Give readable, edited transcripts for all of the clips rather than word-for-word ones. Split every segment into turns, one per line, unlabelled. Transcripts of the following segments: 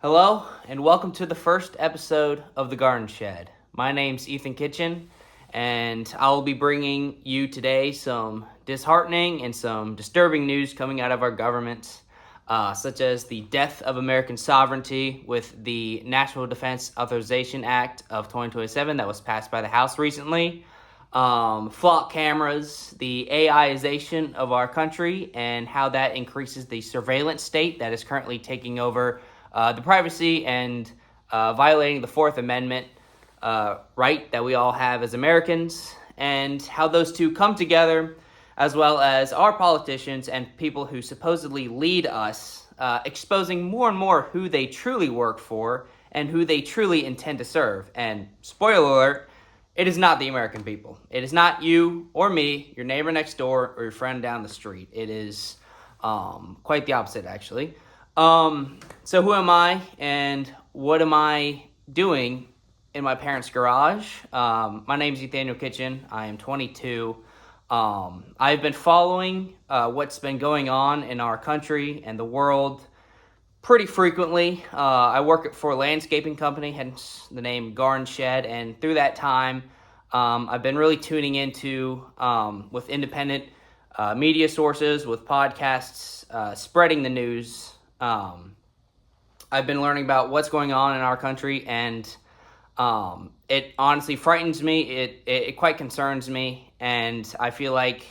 Hello, and welcome to the first episode of The Garden Shed. My name's Ethan Kitchen, and I will be bringing you today some disheartening and some disturbing news coming out of our government, such as the death of American sovereignty with the National Defense Authorization Act of 2027 that was passed by the House recently, flock cameras, the AIization of our country, and how that increases the surveillance state that is currently taking over the privacy and violating the Fourth Amendment right that we all have as Americans, and how those two come together, as well as our politicians and people who supposedly lead us, exposing more and more who they truly work for and who they truly intend to serve. And spoiler alert, it is not the American people. It is not you or me, your neighbor next door, or your friend down the street. It is quite the opposite, actually. So who am I and what am I doing in my parents' garage? My name is Nathaniel Kitchen. I am 22. I've been following what's been going on in our country and the world pretty frequently. I work for a landscaping company, hence the name Garden Shed, and through that time, I've been really tuning into with independent media sources, with podcasts, spreading the news. I've been learning about what's going on in our country, and it honestly frightens me. It quite concerns me, and I feel like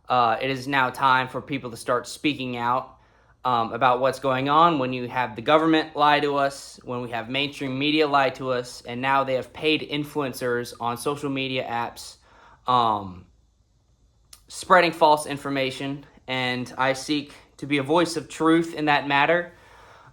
it is now time for people to start speaking out about what's going on when you have the government lie to us, when we have mainstream media lie to us, and now they have paid influencers on social media apps spreading false information, and I seek to be a voice of truth in that matter.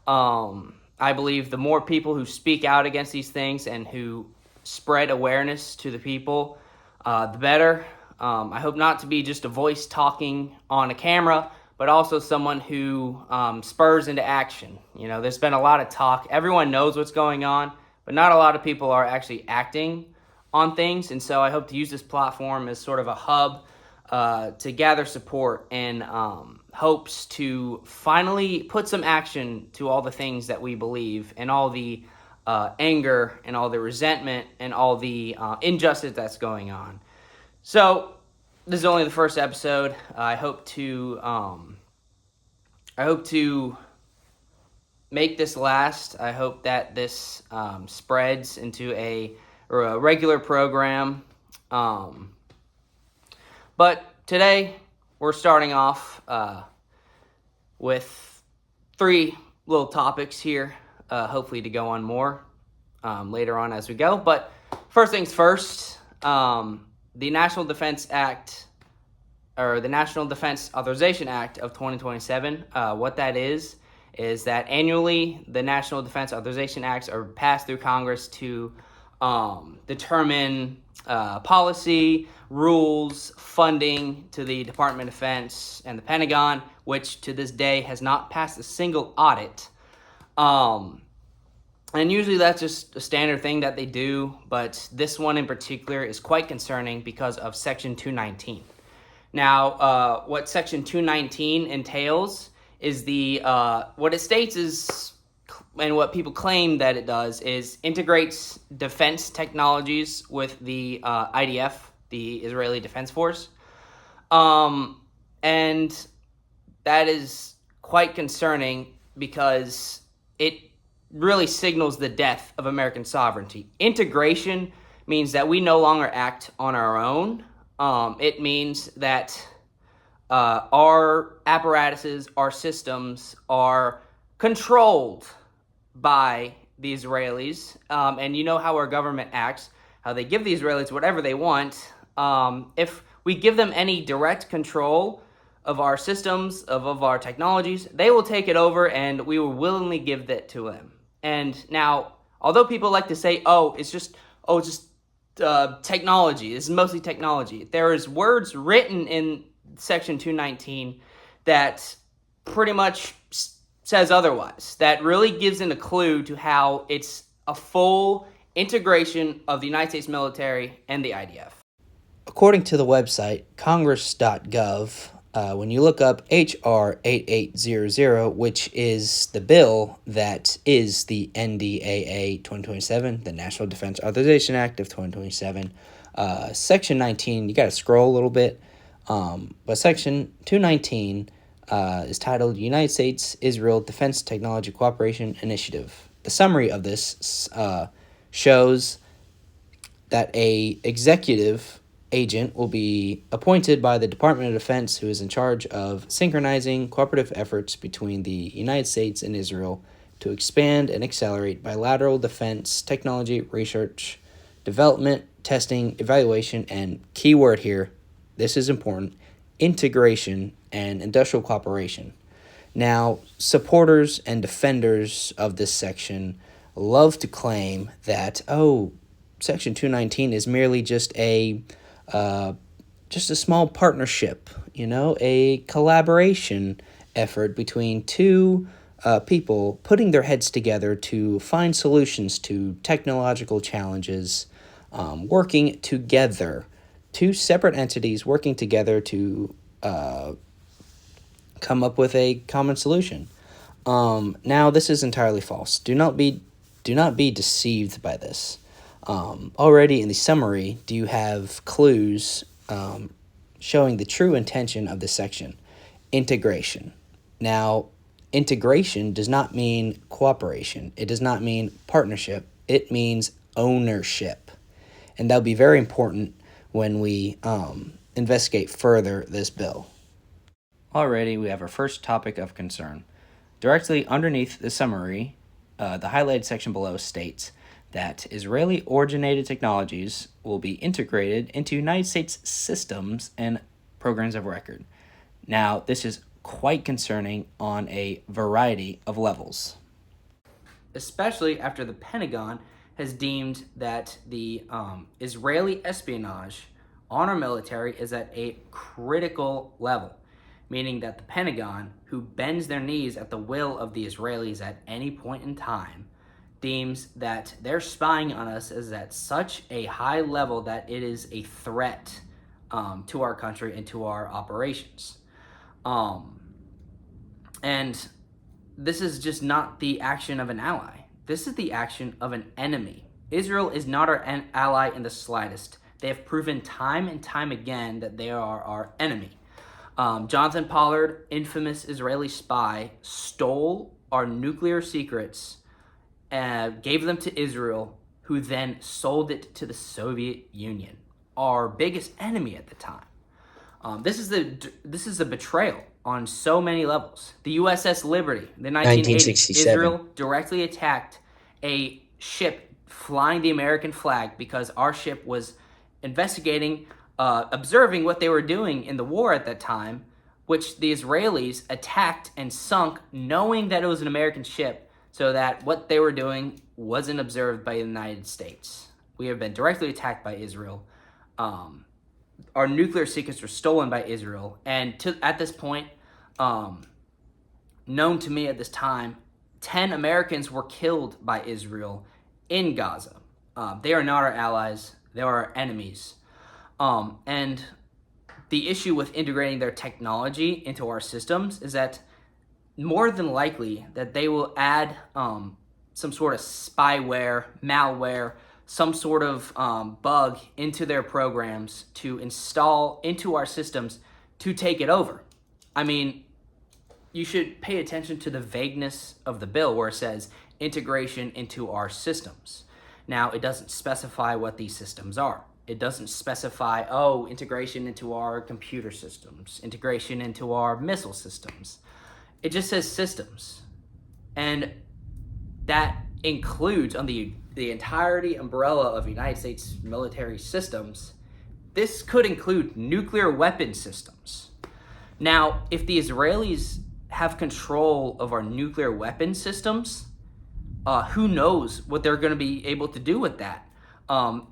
I believe the more people who speak out against these things and who spread awareness to the people, the better. I hope not to be just a voice talking on a camera, but also someone who spurs into action. You know, there's been a lot of talk. Everyone knows what's going on, but not a lot of people are actually acting on things. And so I hope to use this platform as sort of a hub to gather support and hopes to finally put some action to all the things that we believe and all the anger and all the resentment and all the injustice that's going on. So this is only the first episode. I hope to make this last. I hope that this spreads into a regular program. But today, we're starting off with 3 little topics here, hopefully to go on more later on as we go. But first things first, the National Defense Act, or the National Defense Authorization Act of 2027, what that is that annually the National Defense Authorization Acts are passed through Congress to determine policy, rules, funding to the Department of Defense and the Pentagon, which to this day has not passed a single audit. And usually that's just a standard thing that they do, but this one in particular is quite concerning because of Section 219. Now, what Section 219 entails is what it states is, and what people claim that it does, is integrates defense technologies with the IDF, the Israeli Defense Force. And that is quite concerning because it really signals the death of American sovereignty. Integration means that we no longer act on our own. It means that our apparatuses, our systems are controlled by the Israelis, and you know how our government acts, how they give the Israelis whatever they want. If we give them any direct control of our systems, of our technologies, they will take it over, and we will willingly give that to them. And now, although people like to say, it's just technology, this is mostly technology, there is words written in Section 219 that pretty much says otherwise, that really gives in a clue to how it's a full integration of the United States military and the IDF. According to the website, congress.gov,
when you look up HR 8800, which is the bill that is the NDAA 2027, the National Defense Authorization Act of 2027, Section 19, you got to scroll a little bit, but Section 219 is titled United States-Israel Defense Technology Cooperation Initiative. The summary of this shows that a executive agent will be appointed by the Department of Defense, who is in charge of synchronizing cooperative efforts between the United States and Israel to expand and accelerate bilateral defense technology research, development, testing, evaluation, and key word here, this is important, integration and industrial cooperation. Now, supporters and defenders of this section love to claim that, Section 219 is merely just a small partnership, a collaboration effort between two people putting their heads together to find solutions to technological challenges, working together, two separate entities working together to come up with a common solution. Now, this is entirely false. Do not be deceived by this. Already in the summary, do you have clues showing the true intention of this section? Integration. Now, integration does not mean cooperation. It does not mean partnership. It means ownership. And that'll be very important when we investigate further this bill. Already, we have our first topic of concern. Directly underneath the summary, the highlighted section below states that Israeli-originated technologies will be integrated into United States systems and programs of record. Now, this is quite concerning on a variety of levels.
Especially after the Pentagon has deemed that the Israeli espionage on our military is at a critical level, meaning that the Pentagon, who bends their knees at the will of the Israelis at any point in time, deems that their spying on us is at such a high level that it is a threat to our country and to our operations. And this is just not the action of an ally. This is the action of an enemy. Israel is not our ally in the slightest. They have proven time and time again that they are our enemy. Jonathan Pollard, infamous Israeli spy, stole our nuclear secrets, gave them to Israel, who then sold it to the Soviet Union, our biggest enemy at the time. This is a betrayal on so many levels. The USS Liberty, the 1980s, Israel directly attacked a ship flying the American flag because our ship was investigating, observing what they were doing in the war at that time, which the Israelis attacked and sunk, knowing that it was an American ship, so that what they were doing wasn't observed by the United States. We have been directly attacked by Israel. Our nuclear secrets were stolen by Israel. And at this point, known to me at this time, 10 Americans were killed by Israel in Gaza. They are not our allies. They are our enemies. And the issue with integrating their technology into our systems is that more than likely that they will add some sort of spyware, malware, some sort of bug into their programs to install into our systems to take it over. I mean, you should pay attention to the vagueness of the bill where it says integration into our systems. Now, it doesn't specify what these systems are. It doesn't specify, integration into our computer systems, integration into our missile systems. It just says systems. And that includes, on the entirety umbrella of United States military systems, this could include nuclear weapon systems. Now, if the Israelis have control of our nuclear weapon systems, who knows what they're going to be able to do with that? Who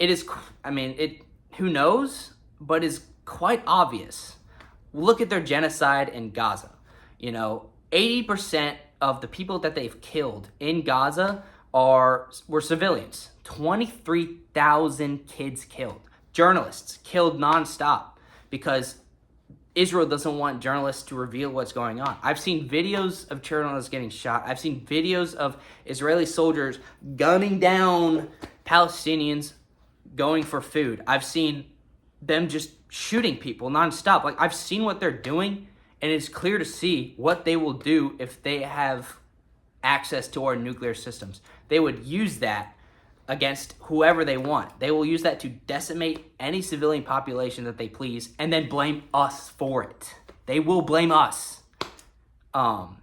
knows, but is quite obvious. Look at their genocide in Gaza. 80% of the people that they've killed in Gaza were civilians. 23,000 kids killed. Journalists killed nonstop because Israel doesn't want journalists to reveal what's going on. I've seen videos of journalists getting shot. I've seen videos of Israeli soldiers gunning down Palestinians going for food. I've seen them just shooting people nonstop. Like, I've seen what they're doing, and it's clear to see what they will do if they have access to our nuclear systems. They would use that against whoever they want. They will use that to decimate any civilian population that they please, and then blame us for it. They will blame us. And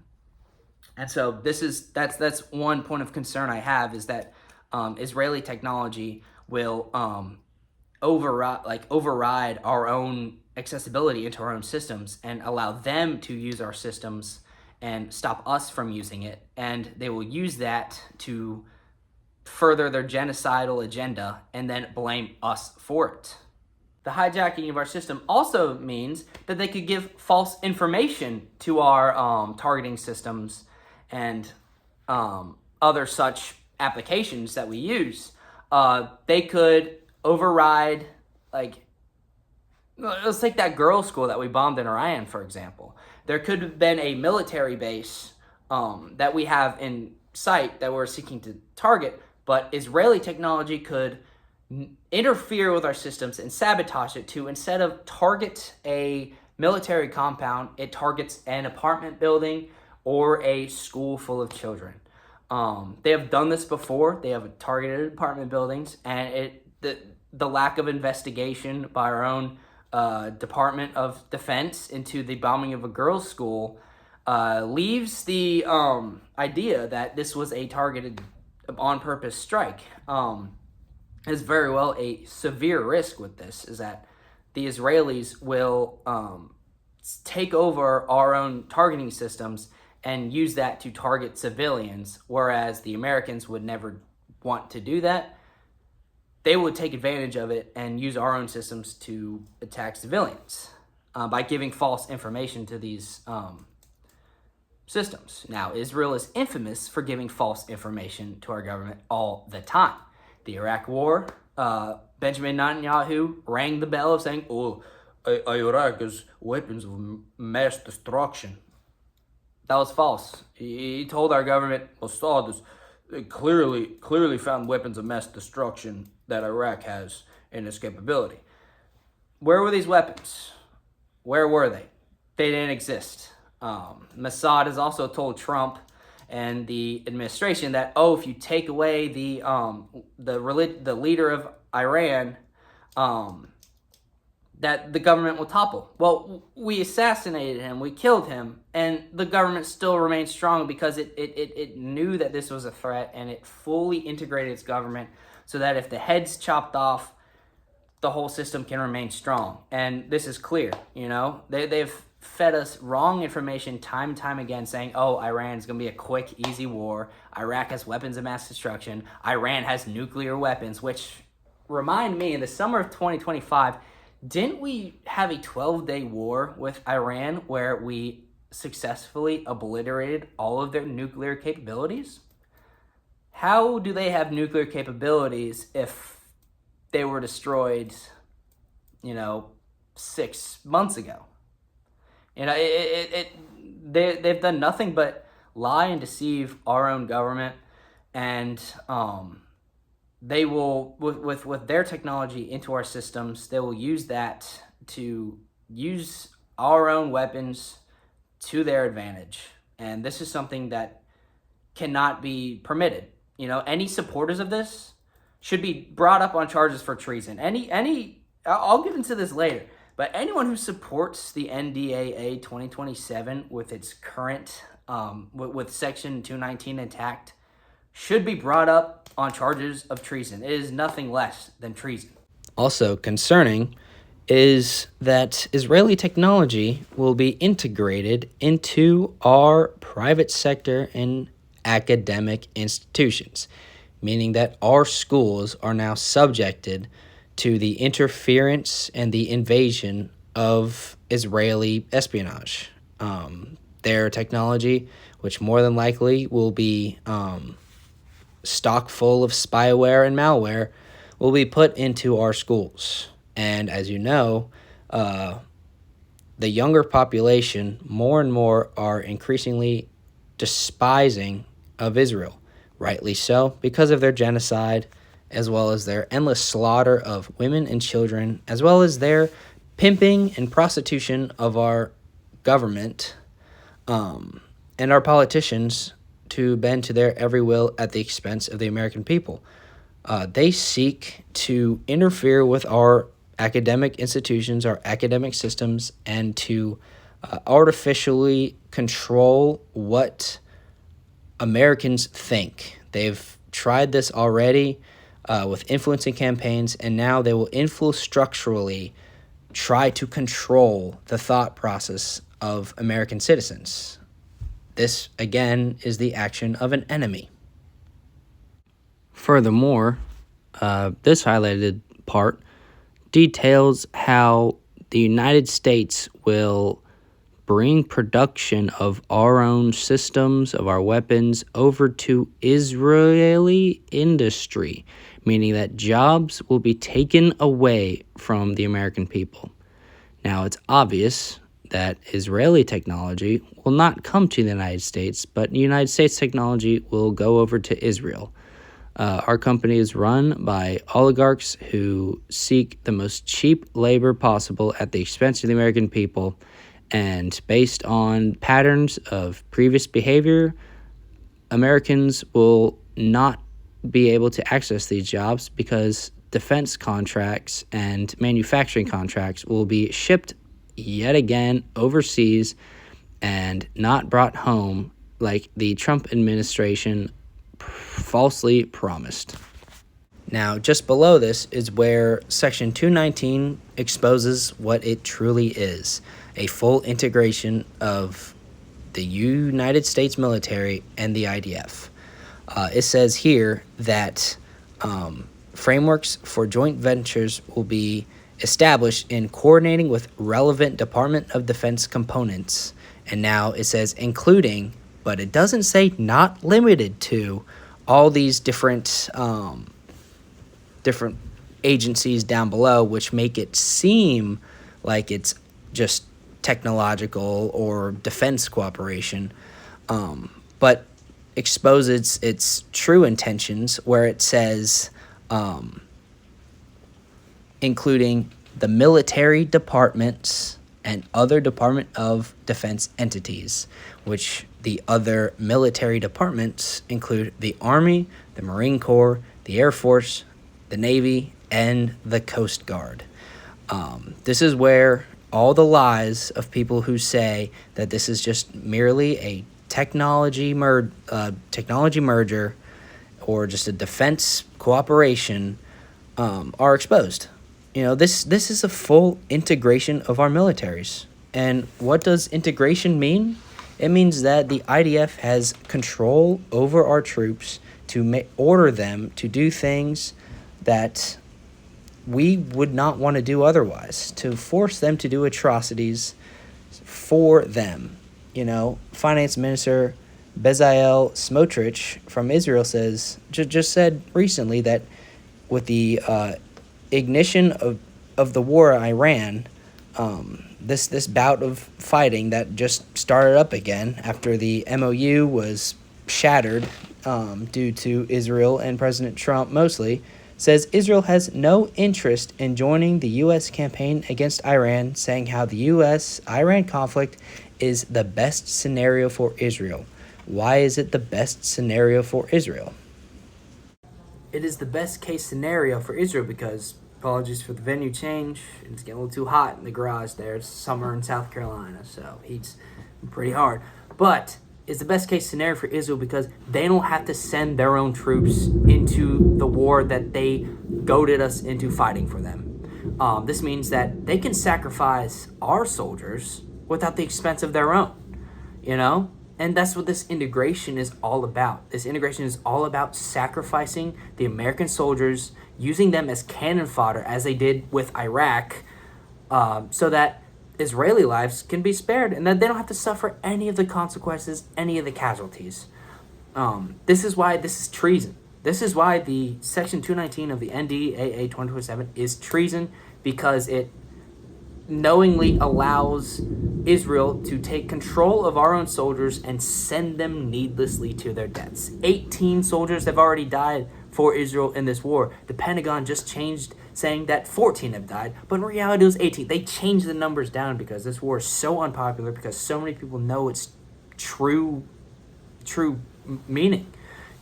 so that's one point of concern I have, is that Israeli technology will override our own accessibility into our own systems and allow them to use our systems and stop us from using it. And they will use that to further their genocidal agenda and then blame us for it. The hijacking of our system also means that they could give false information to our targeting systems and other such applications that we use. They could override, like, let's take that girls' school that we bombed in Iran, for example. There could have been a military base that we have in sight that we're seeking to target, but Israeli technology could interfere with our systems and sabotage it to, instead of target a military compound, it targets an apartment building or a school full of children. They have done this before. They have targeted apartment buildings, and the lack of investigation by our own Department of Defense into the bombing of a girls' school leaves the idea that this was a targeted, on-purpose strike. Is very well a severe risk with this, is that the Israelis will take over our own targeting systems and use that to target civilians, whereas the Americans would never want to do that. They would take advantage of it and use our own systems to attack civilians by giving false information to these systems. Now, Israel is infamous for giving false information to our government all the time. The Iraq War, Benjamin Netanyahu rang the bell of saying, Iraq is weapons of mass destruction. That was false. He told our government, Assad is clearly found weapons of mass destruction that Iraq has in its capability. Where were these weapons? Where were they? They didn't exist. Mossad has also told Trump and the administration that, if you take away the leader of Iran, that the government will topple. Well, we assassinated him, we killed him, and the government still remains strong because it knew that this was a threat, and it fully integrated its government so that if the head's chopped off, the whole system can remain strong. And this is clear, they've fed us wrong information time and time again, saying, Iran's going to be a quick, easy war. Iraq has weapons of mass destruction. Iran has nuclear weapons, which remind me, in the summer of 2025, didn't we have a 12-day war with Iran where we successfully obliterated all of their nuclear capabilities? How do they have nuclear capabilities if they were destroyed, 6 months ago? They've done nothing but lie and deceive our own government, and they will, with their technology into our systems, they will use that to use our own weapons to their advantage. And this is something that cannot be permitted. Any supporters of this should be brought up on charges for treason. I'll get into this later. But anyone who supports the NDAA 2027 with its current, with Section 219 intact, should be brought up on charges of treason. It is nothing less than treason.
Also concerning is that Israeli technology will be integrated into our private sector and academic institutions, meaning that our schools are now subjected to the interference and the invasion of Israeli espionage. Their technology, which more than likely will be stock full of spyware and malware, will be put into our schools. And as you know, the younger population more and more are increasingly despising of Israel, rightly so, because of their genocide, as well as their endless slaughter of women and children, as well as their pimping and prostitution of our government and our politicians to bend to their every will at the expense of the American people. They seek to interfere with our academic institutions, our academic systems, and to artificially control what Americans think. They've tried this already with influencing campaigns, and now they will infrastructurally try to control the thought process of American citizens. This, again, is the action of an enemy. Furthermore, this highlighted part details how the United States will bring production of our own systems, of our weapons, over to Israeli industry, meaning that jobs will be taken away from the American people. Now, it's obvious that Israeli technology will not come to the United States, but United States technology will go over to Israel. Our company is run by oligarchs who seek the most cheap labor possible at the expense of the American people, and based on patterns of previous behavior, Americans will not be able to access these jobs because defense contracts and manufacturing contracts will be shipped yet again overseas and not brought home like the Trump administration falsely promised. Now, just below this is where Section 219 exposes what it truly is, a full integration of the United States military and the IDF. It says here that frameworks for joint ventures will be established in coordinating with relevant Department of Defense components. And now it says including, but it doesn't say not limited to, all these different agencies down below, which make it seem like it's just technological or defense cooperation, but exposes its true intentions, where it says including the military departments and other Department of Defense entities, which the other military departments include the Army, the Marine Corps, the Air Force, the Navy, and the Coast Guard. This is where all the lies of people who say that this is just merely a technology merger or just a defense cooperation are exposed. You know, this is a full integration of our militaries. And what does integration mean? It means that the IDF has control over our troops to order them to do things that we would not want to do otherwise, to force them to do atrocities for them. You know, Finance Minister Bezalel Smotrich from Israel just said recently that with the ignition of the war in Iran, this bout of fighting that just started up again after the MOU was shattered due to Israel and President Trump mostly, says Israel has no interest in joining the U.S. campaign against Iran, saying how the U.S.-Iran conflict is the best scenario for Israel. Why is it the best scenario for Israel? It is the best case scenario for Israel because, apologies for the venue change, it's getting a little too hot in the garage there. It's summer in South Carolina, so heat's pretty hard. But it's the best case scenario for Israel because they don't have to send their own troops into the war that they goaded us into fighting for them. This means that they can sacrifice our soldiers without the expense of their own, you know? And that's what this integration is all about. This integration is all about sacrificing the American soldiers, using them as cannon fodder, as they did with Iraq, so that Israeli lives can be spared and that they don't have to suffer any of the consequences, any of the casualties. This is why this is treason. This is why the Section 219 of the NDAA 2027 is treason, because it
knowingly allows Israel to take control of our own soldiers and send them needlessly to their deaths. 18 soldiers have already died for Israel in this war. The Pentagon just changed, saying that 14 have died, but in reality it was 18. They changed the numbers down because this war is so unpopular, because so many people know its true meaning.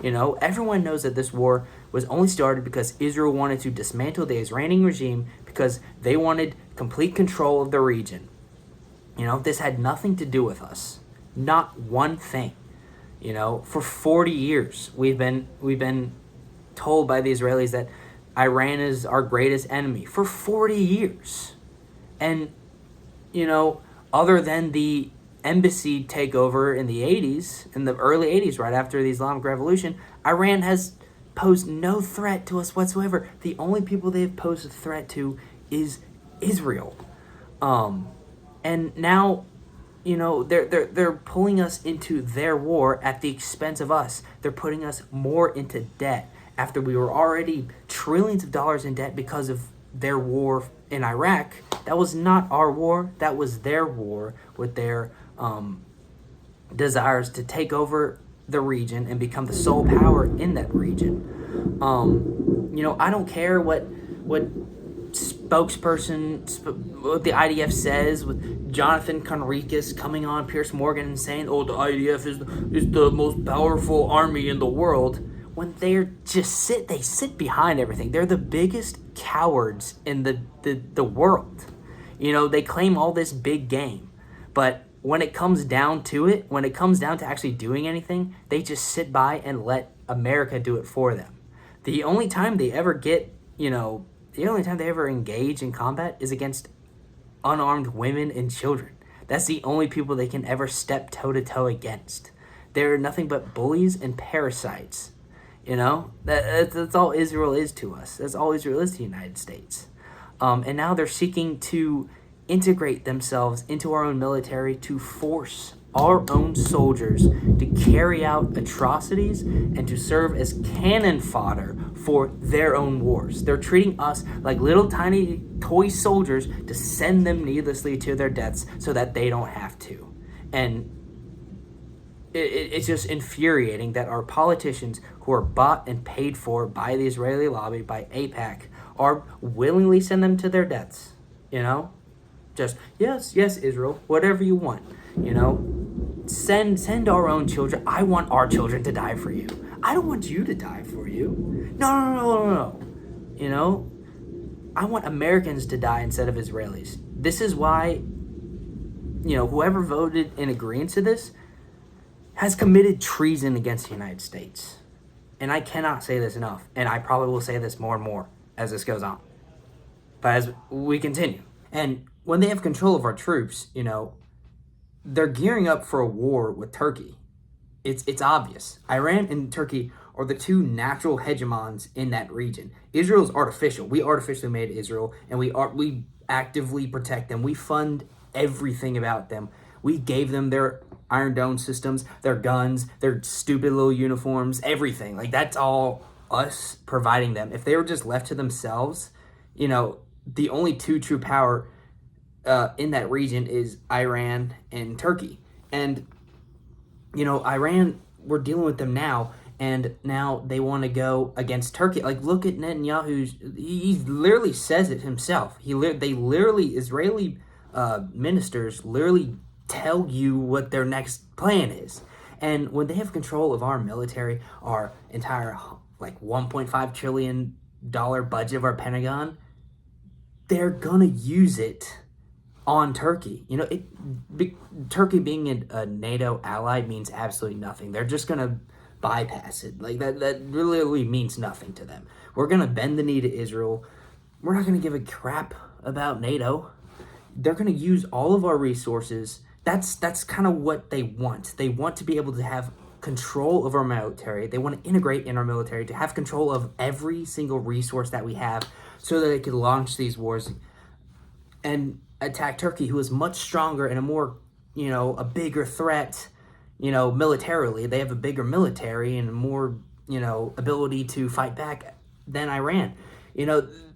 Everyone knows that this war was only started because Israel wanted to dismantle the Iranian regime, because they wanted complete control of the region. This had nothing to do with us. Not one thing. For 40 years we've been told by the Israelis that Iran is our greatest enemy. For 40 years. And other than the embassy takeover in the 80s, in the early 80s, right after the Islamic Revolution, Iran has posed no threat to us whatsoever. The only people they have posed a threat to is Israel. And now, they're pulling us into their war at the expense of us. They're putting us more into debt after we were already trillions of dollars in debt because of their war in Iraq. That was not our war. That was their war with their desires to take over the region and become the sole power in that region. I don't care what what the IDF says, with Jonathan Conricus coming on Piers Morgan and saying, "Oh, the IDF is the most powerful army in the world," when they sit behind everything. They're the biggest cowards in the world. They claim all this big game, but when it comes down to it, when it comes down to actually doing anything, they just sit by and let America do it for them. The only time they ever engage in combat is against unarmed women and children. That's the only people they can ever step toe-to-toe against. They're nothing but bullies and parasites. That's all Israel is to us. That's all Israel is to the United States. And now they're seeking to integrate themselves into our own military, to force our own soldiers to carry out atrocities and to serve as cannon fodder for their own wars. They're treating us like little tiny toy soldiers to send them needlessly to their deaths so that they don't have to. And it's just infuriating that our politicians, who are bought and paid for by the Israeli lobby, by AIPAC, are willingly send them to their deaths. Just, yes, Israel, whatever you want. Send our own children. I want our children to die for you. I don't want you to die for you. No. I want Americans to die instead of Israelis. This is why, whoever voted in agreement to this has committed treason against the United States. And I cannot say this enough. And I probably will say this more and more as this goes on. But as we continue. And when they have control of our troops, they're gearing up for a war with Turkey. It's obvious. Iran and Turkey are the two natural hegemons in that region. Israel's artificial. We artificially made Israel, and we actively protect them. We fund everything about them. We gave them their Iron Dome systems, their guns, their stupid little uniforms, everything. Like, that's all us providing them. If they were just left to themselves, the only two true power in that region is Iran and Turkey. And, Iran, we're dealing with them now, and now they want to go against Turkey. Like, look at Netanyahu. He literally says it himself. Israeli ministers literally tell you what their next plan is. And when they have control of our military, our entire, $1.5 trillion budget of our Pentagon, they're going to use it on Turkey. Turkey being a NATO ally means absolutely nothing. They're just going to bypass it. That really means nothing to them. We're going to bend the knee to Israel. We're not going to give a crap about NATO. They're going to use all of our resources. That's kind of what they want. They want to be able to have control of our military. They want to integrate in our military, to have control of every single resource that we have, so that they could launch these wars and attack Turkey, who is much stronger and a bigger threat, militarily. They have a bigger military and more, ability to fight back than Iran.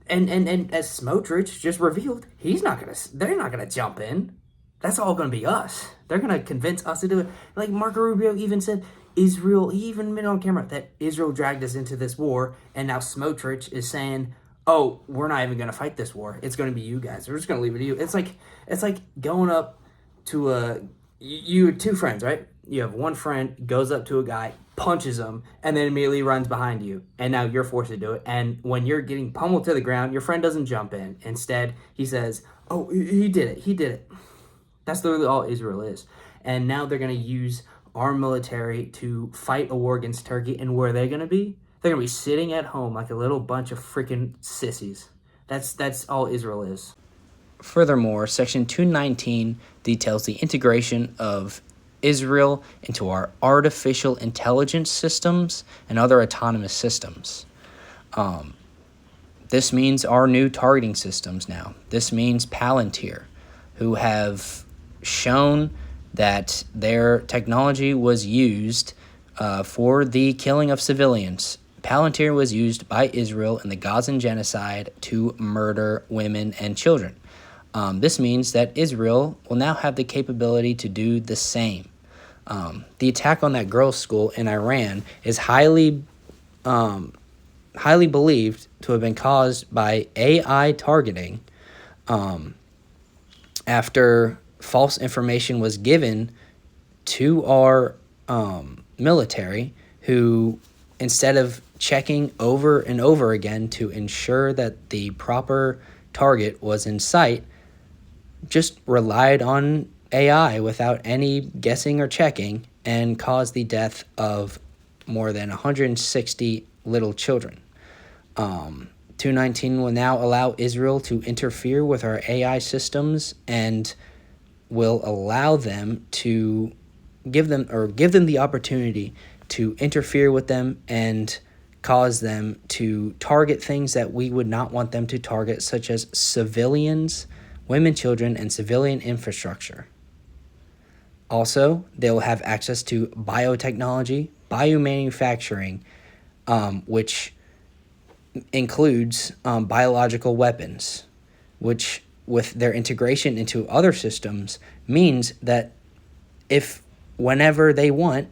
And as Smotrich just revealed, they're not gonna jump in. That's all gonna be us. They're gonna convince us to do it. Like Marco Rubio even said, Israel, he even admitted on camera that Israel dragged us into this war, and now Smotrich is saying, "Oh, we're not even gonna fight this war. It's gonna be you guys. We're just gonna leave it to you." It's like going up to you had two friends, right? You have one friend goes up to a guy, punches him, and then immediately runs behind you, and now you're forced to do it. And when you're getting pummeled to the ground, your friend doesn't jump in. Instead, he says, "Oh, he did it. He did it." That's literally all Israel is. And now they're going to use our military to fight a war against Turkey. And where are they going to be? They're going to be sitting at home like a little bunch of freaking sissies. That's all Israel is.
Furthermore, Section 219 details the integration of Israel into our artificial intelligence systems and other autonomous systems. This means our new targeting systems now. This means Palantir, who have shown that their technology was used for the killing of civilians. Palantir was used by Israel in the Gazan genocide to murder women and children. This means that Israel will now have the capability to do the same. The attack on that girls' school in Iran is highly believed to have been caused by AI targeting after false information was given to our military, who, instead of checking over and over again to ensure that the proper target was in sight, just relied on AI without any guessing or checking, and caused the death of more than 160 little children. 219 will now allow Israel to interfere with our AI systems and will allow them to give them the opportunity to interfere with them and cause them to target things that we would not want them to target, such as civilians, women, children, and civilian infrastructure. Also, they will have access to biotechnology, biomanufacturing, which includes biological weapons, which, with their integration into other systems, means that whenever they want,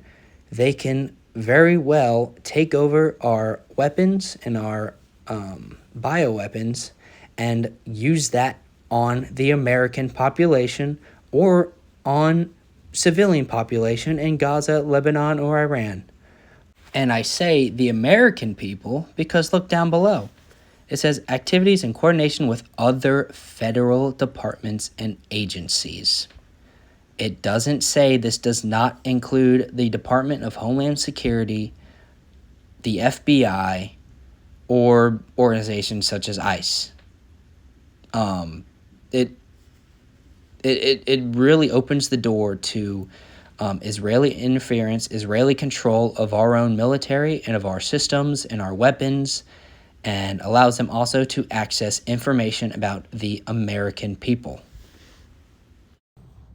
they can very well take over our weapons and our bioweapons and use that on the American population or on civilian population in Gaza, Lebanon, or Iran. And I say the American people because look down below. It says activities in coordination with other federal departments and agencies. It doesn't say this does not include the Department of Homeland Security, the FBI, or organizations such as ICE. It really opens the door to Israeli interference, Israeli control of our own military and of our systems and our weapons, and allows them also to access information about the American people.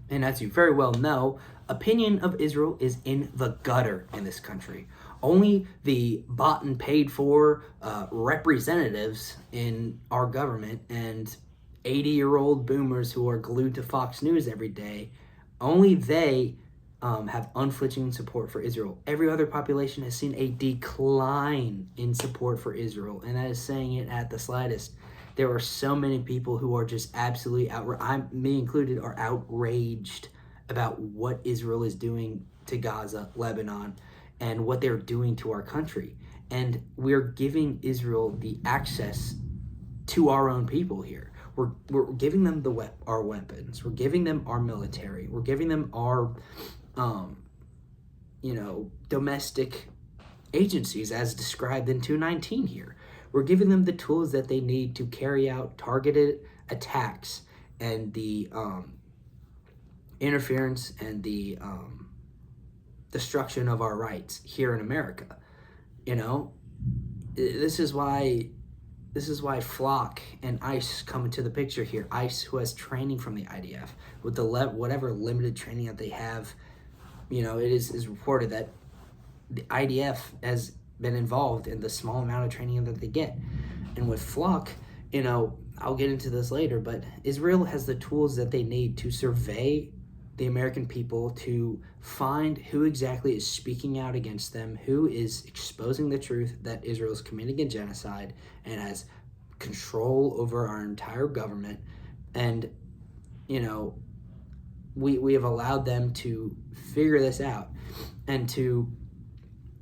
And as you very well know, opinion of Israel is in the gutter in this country. Only the bought and paid for representatives in our government and 80-year-old boomers who are glued to Fox News every day, only they have unflinching support for Israel. Every other population has seen a decline in support for Israel, and that is saying it at the slightest. There are so many people who are just absolutely me included, are outraged about what Israel is doing to Gaza, Lebanon, and what they're doing to our country. And we're giving Israel the access to our own people here. We're giving them our weapons. We're giving them our military. We're giving them our domestic agencies as described in 219 here. We're giving them the tools that they need to carry out targeted attacks and the interference and the destruction of our rights here in America. This is why Flock and ICE come into the picture here. ICE, who has training from the IDF, with the whatever limited training that they have. It is reported that the IDF has been involved in the small amount of training that they get. And with Flock,
I'll get into this later, but Israel has the tools that they need to survey the American people, to find who exactly is speaking out against them, who is exposing the truth that Israel is committing a genocide and has control over our entire government. And, we have allowed them to figure this out and to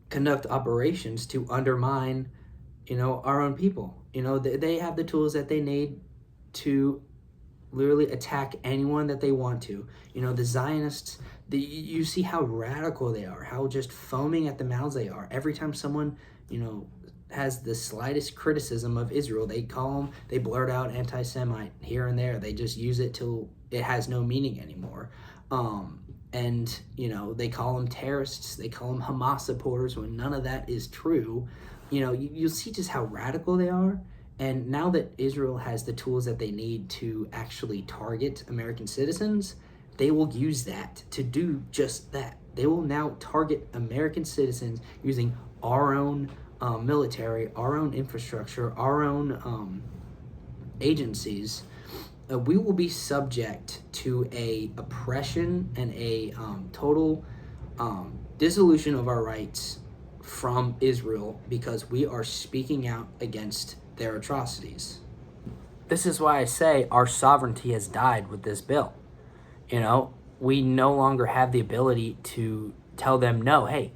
conduct operations to undermine, our own people. They have the tools that they need to literally attack anyone that they want to. The Zionists, you see how radical they are, how just foaming at the mouths they are. Every time someone, has the slightest criticism of Israel, they blurt out anti-Semite here and there. They just use it till it has no meaning anymore. And, they call them terrorists. They call them Hamas supporters when none of that is true. You'll see just how radical they are. And now that Israel has the tools that they need to actually target American citizens, they will use that to do just that. They will now target American citizens using our own military, our own infrastructure, our own agencies. We will be subject to a oppression and a total dissolution of our rights from Israel because we are speaking out against their atrocities. This is why I say our sovereignty has died with this bill. We no longer have the ability to tell them, no, hey,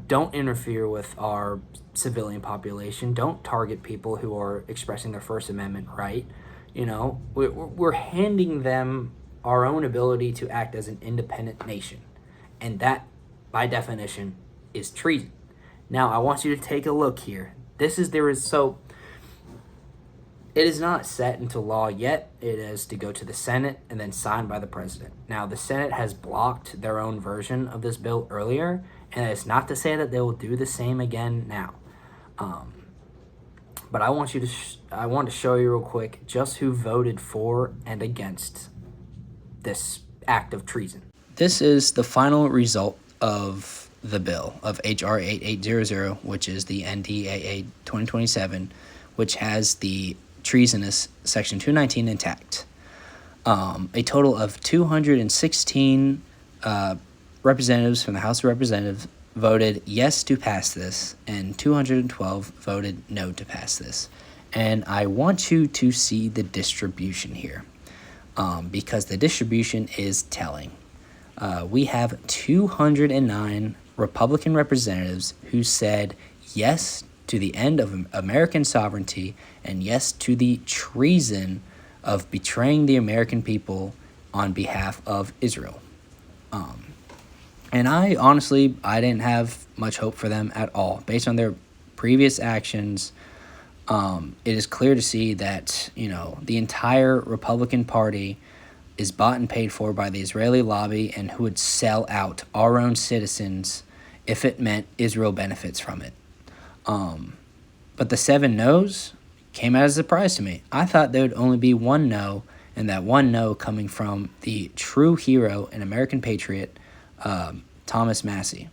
don't interfere with our civilian population. Don't target people who are expressing their First Amendment right. We're handing them our own ability to act as an independent nation. And that, by definition, is treason. Now, I want you to take a look here. It is not set into law yet. It is to go to the Senate and then signed by the president. Now, the Senate has blocked their own version of this bill earlier, and it's not to say that they will do the same again now. But I want to show you real quick just who voted for and against this act of treason. This is the final result of the bill of H.R. 8800, which is the NDAA 2027, which has the treasonous Section 219 intact. A total of 216 representatives from the House of Representatives voted yes to pass this, and 212 voted no to pass this. And I want you to see the distribution here, because the distribution is telling. We have 209 Republican representatives who said yes to the end of American sovereignty and yes to the treason of betraying the American people on behalf of Israel. And I didn't have much hope for them at all. Based on their previous actions, it is clear to see that, the entire Republican Party is bought and paid for by the Israeli lobby and who would sell out our own citizens if it meant Israel benefits from it. But the 7 no's came as a surprise to me. I thought there would only be one no, and that one no coming from the true hero and American patriot, Thomas Massie.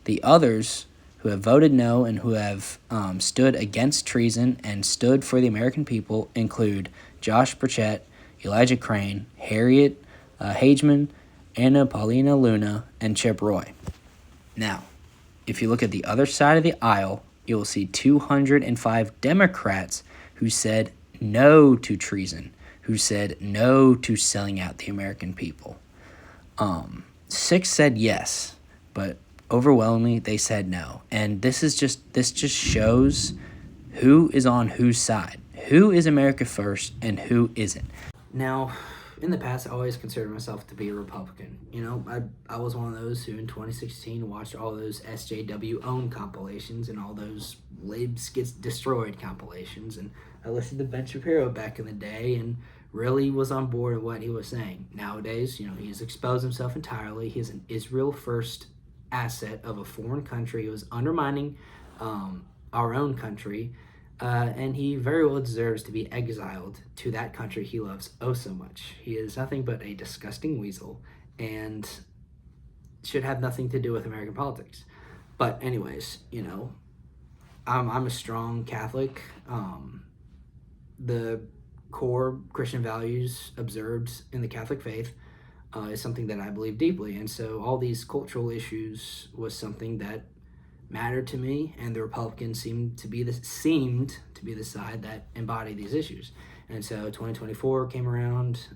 The others who have voted no and who have stood against treason and stood for the American people include Josh Burchett, Elijah Crane, Harriet Hageman, Anna Paulina Luna, and Chip Roy. Now, if you look at the other side of the aisle, you will see 205 Democrats who said no to treason, who said no to selling out the American people. 6 said yes, but overwhelmingly they said no. And this just shows who is on whose side, who is America first and who isn't. Now, in the past, I always considered myself to be a Republican. I was one of those who in 2016 watched all those SJW own compilations and all those Libs Gets Destroyed compilations. And I listened to Ben Shapiro back in the day and really was on board with what he was saying. Nowadays, he's exposed himself entirely. He's an Israel first asset of a foreign country who is undermining our own country. And he very well deserves to be exiled to that country he loves oh so much. He is nothing but a disgusting weasel and should have nothing to do with American politics. But anyways, I'm a strong Catholic. the core Christian values observed in the Catholic faith is something that I believe deeply. And so all these cultural issues was something that mattered to me, and the Republicans seemed to be the side that embodied these issues. And so 2024 came around,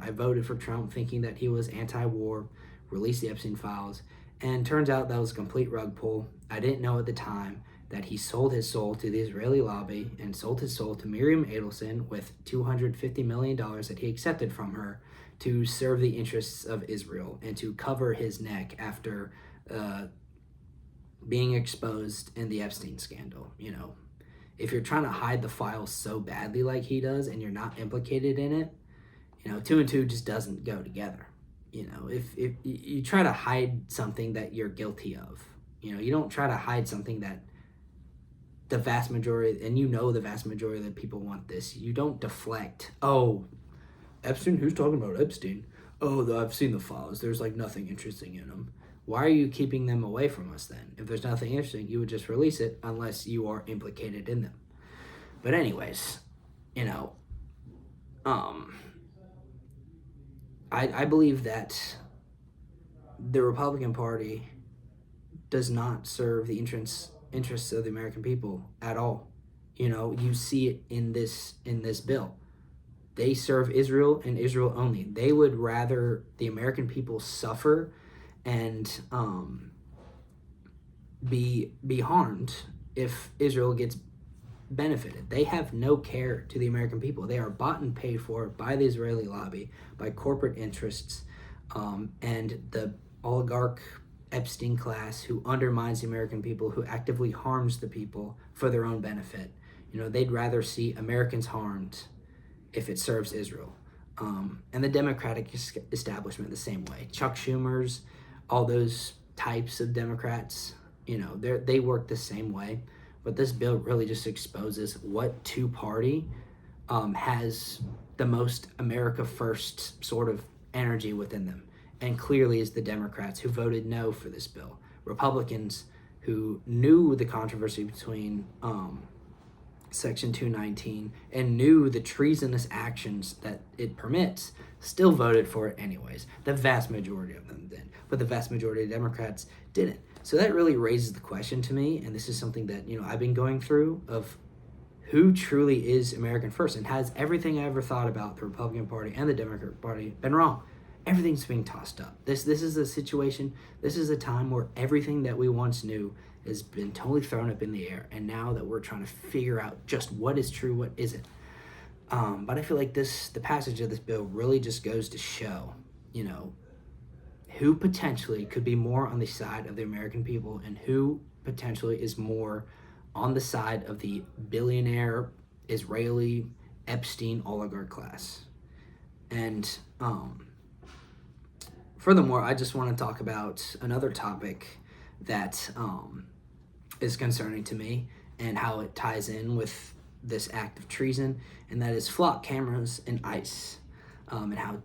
I voted for Trump thinking that he was anti-war, released the Epstein files, and turns out that was a complete rug pull. I didn't know at the time that he sold his soul to the Israeli lobby and sold his soul to Miriam Adelson with $250 million that he accepted from her to serve the interests of Israel and to cover his neck after being exposed in the Epstein scandal. If you're trying to hide the files so badly like he does and you're not implicated in it, two and two just doesn't go together. If you try to hide something that you're guilty of, you don't try to hide something that the vast majority, and the vast majority of the people want this. You don't deflect. Oh, Epstein? Who's talking about Epstein? Oh, I've seen the files. There's nothing interesting in them. Why are you keeping them away from us then? If there's nothing interesting, you would just release it unless you are implicated in them. But anyways, I believe that the Republican Party does not serve the interests of the American people at all. You see it in this bill. They serve Israel and Israel only. They would rather the American people suffer and be harmed if Israel gets benefited. They have no care to the American people. They are bought and paid for by the Israeli lobby, by corporate interests, and the oligarch Epstein class who undermines the American people, who actively harms the people for their own benefit. They'd rather see Americans harmed if it serves Israel. And the Democratic establishment the same way. Chuck Schumer's, all those types of Democrats, they work the same way. But this bill really just exposes what two-party has the most America First sort of energy within them. And clearly is the Democrats who voted no for this bill. Republicans who knew the controversy between Section 219 and knew the treasonous actions that it permits still voted for it anyways. The vast majority of them did, but the vast majority of Democrats didn't. So that really raises the question to me, and this is something that I've been going through, of who truly is American first, and has everything I ever thought about the Republican Party and the Democratic Party been wrong? Everything's being tossed up. This is a situation, this is a time where everything that we once knew has been totally thrown up in the air, and now that we're trying to figure out just what is true, what isn't. But I feel like the passage of this bill really just goes to show, who potentially could be more on the side of the American people and who potentially is more on the side of the billionaire Israeli Epstein oligarch class. And furthermore, I just want to talk about another topic that is concerning to me and how it ties in with this act of treason, and that is flock cameras and ICE, and how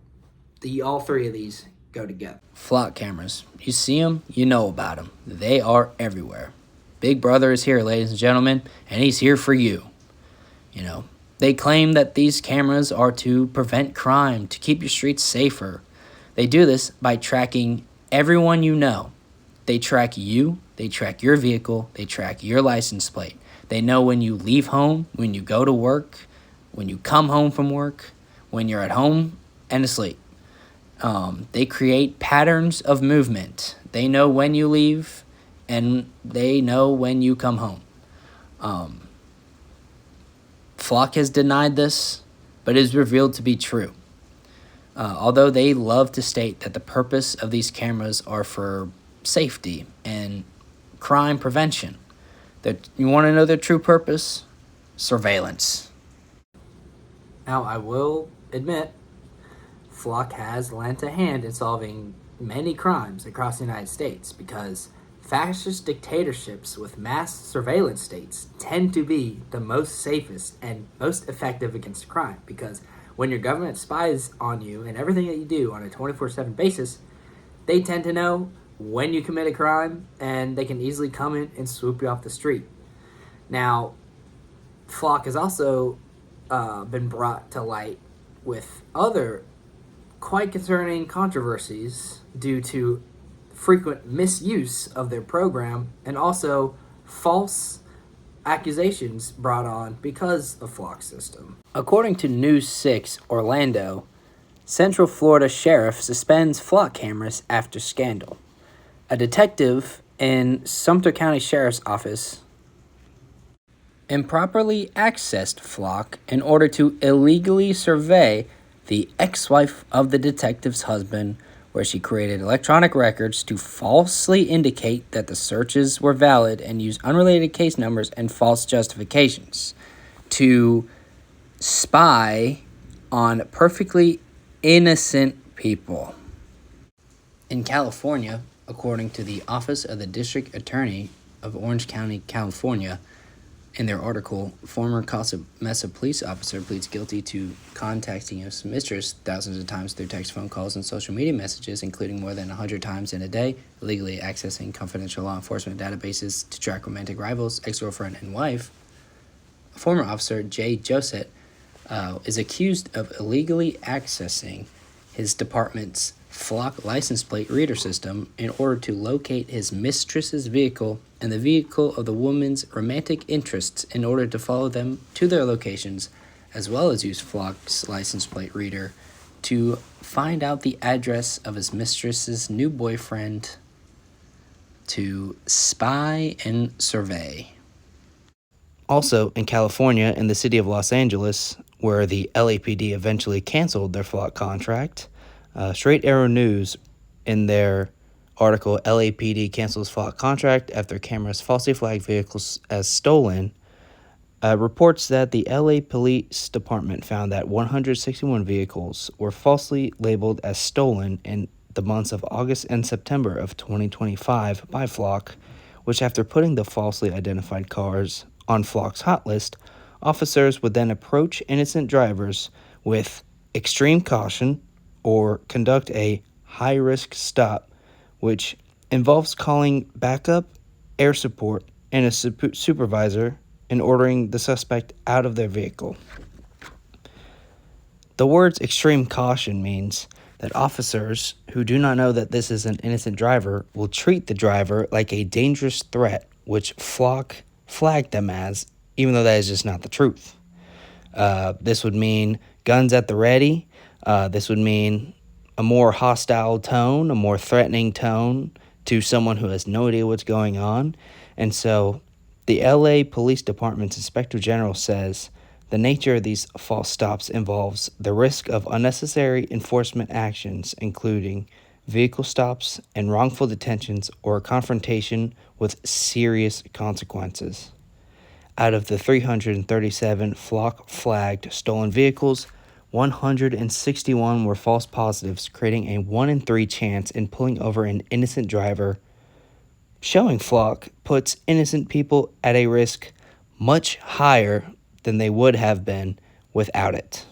all three of these go together. Flock cameras. You see them, you know about them. They are everywhere. Big Brother is here, ladies and gentlemen, and he's here for you. They claim that these cameras are to prevent crime, to keep your streets safer. They do this by tracking everyone you know. They track you, they track your vehicle, they track your license plate. They know when you leave home, when you go to work, when you come home from work, when you're at home and asleep. They create patterns of movement. They know when you leave, and they know when you come home. Flock has denied this, but is revealed to be true. Although they love to state that the purpose of these cameras are for safety and crime prevention. You want to know their true purpose? Surveillance. Now, I will admit, Flock has lent a hand in solving many crimes across the United States, because fascist dictatorships with mass surveillance states tend to be the most safest and most effective against crime, because when your government spies on you and everything that you do on a 24/7 basis, they tend to know when you commit a crime, and they can easily come in and swoop you off the street. Now, Flock is also
been brought to light with other quite concerning controversies due to frequent misuse of their program and also false accusations brought on because of Flock's system. According to News 6 Orlando, Central Florida Sheriff suspends Flock cameras after scandal. A detective in Sumter County Sheriff's Office improperly accessed Flock in order to illegally survey the ex-wife of the detective's husband, where she created electronic records to falsely indicate that the searches were valid and use unrelated case numbers and false justifications to spy on perfectly innocent people. In California, according to the Office of the District Attorney of Orange County, California, in their article, former Casa Mesa police officer pleads guilty to contacting his mistress thousands of times through text, phone calls, and social media messages, including more than 100 times in a day, illegally accessing confidential law enforcement databases to track romantic rivals, ex-girlfriend, and wife. Former officer Jay Josette is accused of illegally accessing his department's Flock license plate reader system in order to locate his mistress's vehicle and the vehicle of the woman's romantic interests in order to follow them to their locations, as well as use Flock's license plate reader to find out the address of his mistress's new boyfriend to spy and survey. Also, in California, in the city of Los Angeles, where the LAPD eventually canceled their Flock contract, Straight Arrow News, in their article, LAPD cancels Flock contract after cameras falsely flagged vehicles as stolen, reports that the LA Police Department found that 161 vehicles were falsely labeled as stolen in the months of August and September of 2025 by Flock, which, after putting the falsely identified cars on Flock's hot list, officers would then approach innocent drivers with extreme caution or conduct a high-risk stop, which involves calling backup, air support, and a supervisor and ordering the suspect out of their vehicle. The words extreme caution means that officers who do not know that this is an innocent driver will treat the driver like a dangerous threat, which Flock flagged them as, even though that is just not the truth. This would mean guns at the ready. This would mean a more hostile tone, a more threatening tone to someone who has no idea what's going on. And so the LA Police Department's Inspector General says the nature of these false stops involves the risk of unnecessary enforcement actions, including vehicle stops and wrongful detentions or a confrontation with serious consequences. Out of the 337 Flock flagged stolen vehicles, 161 were false positives, creating a 1 in 3 chance in pulling over an innocent driver. Showing Flock puts innocent people at a risk much higher than they would have been without it.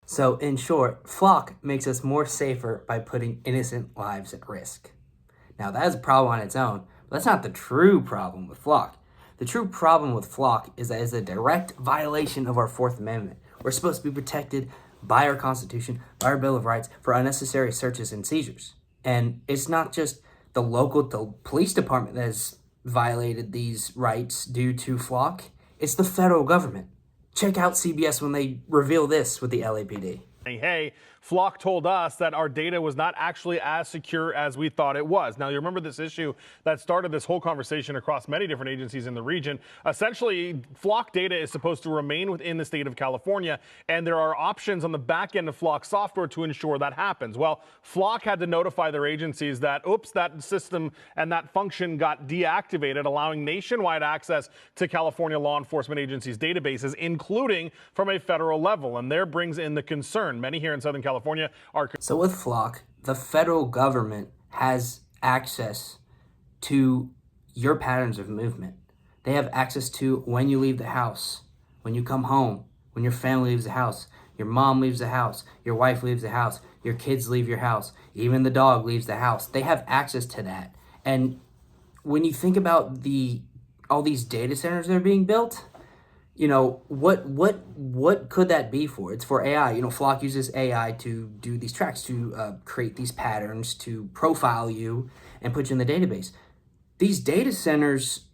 So, in short, Flock makes us more safer by putting innocent lives at risk. Now, that is a problem on its own, but that's not the true problem with Flock. The true problem with Flock is that it's a direct violation of our Fourth Amendment. We're supposed to be protected by our Constitution, by our Bill of Rights, for unnecessary searches and seizures. And it's not just the local police department that has violated these rights due to Flock. It's the federal government. Check out CBS when they reveal this with the LAPD.
Hey, Flock told us that our data was not actually as secure as we thought it was. Now, you remember this issue that started this whole conversation across many different agencies in the region. Essentially, Flock data is supposed to remain within the state of California, and there are options on the back end of Flock software to ensure that happens. Well, Flock had to notify their agencies that, oops, that system and that function got deactivated, allowing nationwide access to California law enforcement agencies' databases, including from a federal level. And there brings in the concern. Many here in Southern California are...
So with Flock, the federal government has access to your patterns of movement. They have access to when you leave the house, when you come home, when your family leaves the house, your mom leaves the house, your wife leaves the house, your kids leave your house, even the dog leaves the house. They have access to that. And when you think about all these data centers that are being built,
what could that be for? It's for AI. Flock uses AI to do these tracks, to create these patterns, to profile you and put you in the database. These data centers,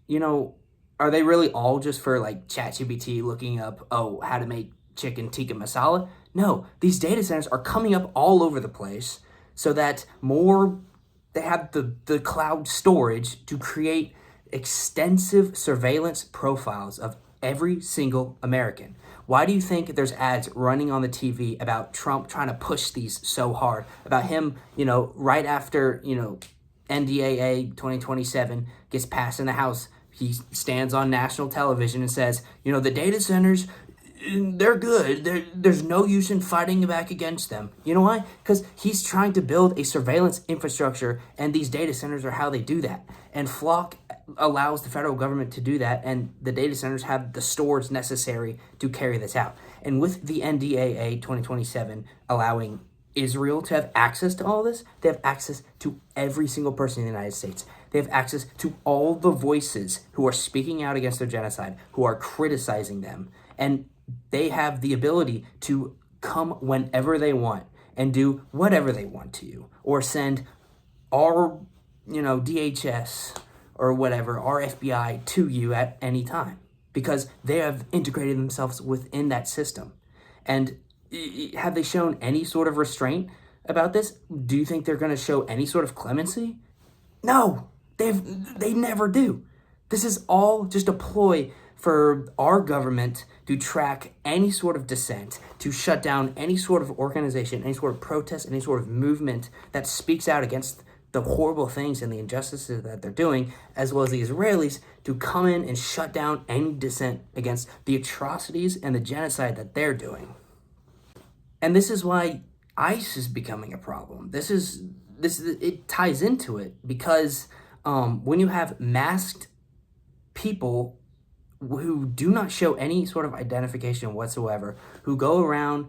are they really all just for like ChatGPT looking up, how to make chicken tikka masala? No, these data centers are coming up all over the place so that they have the cloud storage to create extensive surveillance profiles of every single American. Why do you think there's ads running on the TV about Trump trying to push these so hard? About him, right after, NDAA 2027 gets passed in the House, he stands on national television and says, the data centers, they're good. There's no use in fighting back against them. You know why? Because he's trying to build a surveillance infrastructure, and these data centers are how they do that. And Flock allows the federal government to do that, and the data centers have the stores necessary to carry this out. And with the NDAA 2027 allowing Israel to have access to all this, they have access to every single person in the United States. They have access to all the voices who are speaking out against their genocide, who are criticizing them. And they have the ability to come whenever they want and do whatever they want to you, or send our, DHS or whatever, our FBI to you at any time, because they have integrated themselves within that system. And have they shown any sort of restraint about this? Do you think they're going to show any sort of clemency? No, they never do. This is all just a ploy for our government to track any sort of dissent, to shut down any sort of organization, any sort of protest, any sort of movement that speaks out against the horrible things and the injustices that they're doing, as well as the Israelis, to come in and shut down any dissent against the atrocities and the genocide that they're doing. And this is why ICE is becoming a problem. It ties into it, because when you have masked people who do not show any sort of identification whatsoever, who go around,